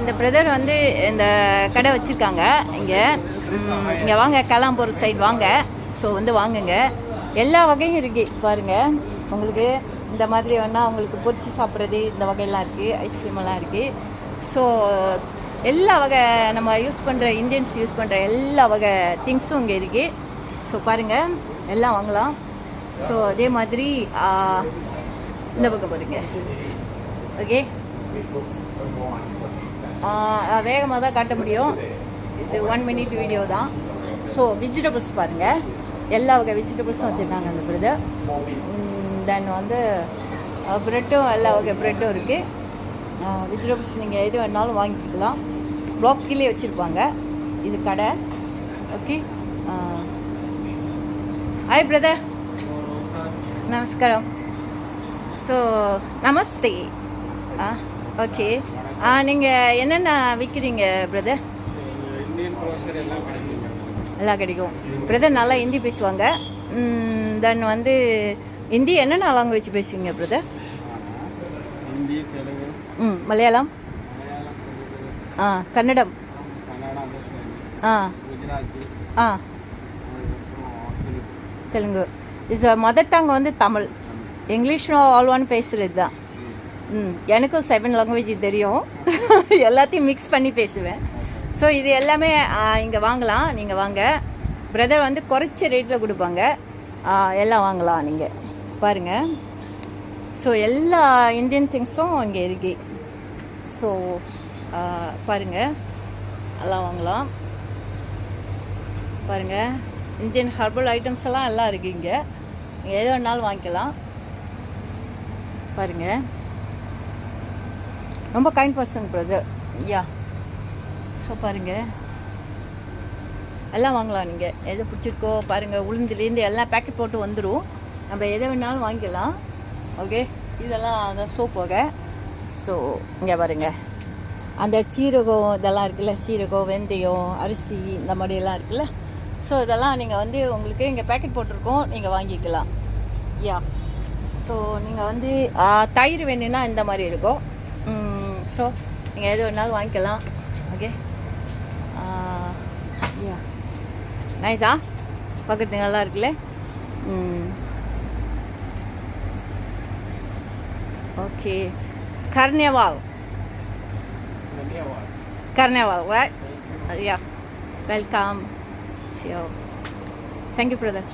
இந்த பிரதர் வந்து இந்த கடை வச்சுருக்காங்க இங்கே வாங்க கலாம்பூர் சைடு வாங்க. ஸோ வந்து வாங்குங்க, எல்லா வகையும் இருக்குது பாருங்கள். உங்களுக்கு இந்த மாதிரி வேணால் உங்களுக்கு பொரிச்சு சாப்பிட்றது இந்த வகையெல்லாம் இருக்குது, ஐஸ்கிரீமெல்லாம் இருக்குது. ஸோ எல்லா வகை நம்ம யூஸ் பண்ணுற இந்தியன்ஸ் யூஸ் பண்ணுற எல்லா வகை திங்ஸும் இங்கே இருக்குது. ஸோ பாருங்கள், எல்லாம் வாங்கலாம். ஸோ அதே மாதிரி இந்த பக்கம் பாருங்க. ஓகே, வேகமாக தான் காட்ட முடியும், இது 1 minute வீடியோ தான். ஸோ வெஜிடபிள்ஸ் பாருங்கள், எல்லா வகை வெஜிடபிள்ஸும் வச்சுருக்காங்க அந்த பிரதர். தென் வந்து ப்ரெட்டும் எல்லா வகை ப்ரெட்டும் இருக்குது. வெஜிடபிள்ஸ் நீங்கள் எது வேணாலும் வாங்கிக்கலாம். ப்ளாக்கிலே வச்சுருப்பாங்க, இது கடை. ஓகே, ஹாய் பிரதர், நமஸ்காரம். ஸோ நமஸ்தே. ஓகே, நீங்கள் என்னென்ன விற்கிறீங்க பிரதர்? எல்லாம் கிடைக்கும். பிரதர் நல்லா ஹிந்தி பேசுவாங்க. தென் வந்து ஹிந்தி என்னென்ன லாங்குவேஜ் பேசுவீங்க brother? Malayalam, Kannada, Telugu. Is mother tongue வந்து தமிழ். இங்கிலீஷும் ஆல் ஒன் பேசுகிறது தான். எனக்கும் 7 லாங்குவேஜ் தெரியும், எல்லாத்தையும் மிக்ஸ் பண்ணி பேசுவேன். ஸோ இது எல்லாமே இங்கே வாங்கலாம், நீங்கள் வாங்க. பிரதர் வந்து குறைச்ச ரேட்டில் கொடுப்பாங்க, எல்லாம் வாங்கலாம் நீங்கள் பாருங்கள். ஸோ எல்லா இந்தியன் திங்ஸும் இங்கே இருக்கு. ஸோ பாருங்கள், எல்லாம் வாங்கலாம். பாருங்கள், இந்தியன் ஹர்பல் ஐட்டம்ஸ் எல்லாம் இருக்குது இங்கே. நீங்கள் எது வேணாலும் வாங்கிக்கலாம். பாருங்கள், ரொம்ப கைண்ட் பர்சன் பிரதர். யா, ஸோ பாருங்கள், எல்லாம் வாங்கலாம். நீங்கள் எது பிடிச்சிருக்கோ பாருங்கள், உளுந்துலேருந்து எல்லாம் பேக்கெட் போட்டு வந்துடும், நம்ம எதை வேணாலும் வாங்கிக்கலாம். ஓகே, இதெல்லாம் அந்த சோப் வகை. ஸோ இங்கே பாருங்கள், அந்த சீரகம் இதெல்லாம் இருக்குல்ல, சீரகம், வெந்தயம், அரிசி, இந்த மாதிரியெல்லாம் இருக்குல்ல. ஸோ இதெல்லாம் நீங்கள் வந்து உங்களுக்கு இங்கே பேக்கெட் போட்டிருக்கோம், நீங்கள் வாங்கிக்கலாம். யா, ஸோ நீங்கள் வந்து தயிர் வேணும்னா இந்த மாதிரி இருக்கும். ஸோ நீங்கள் எது வேணாலும் வாங்கிக்கலாம். ஓகே, யா, நைஸா, பார்க்குறதுக்கு நல்லா இருக்குல்ல. Okay, Carnival, right? Yeah, welcome. So, thank you brother.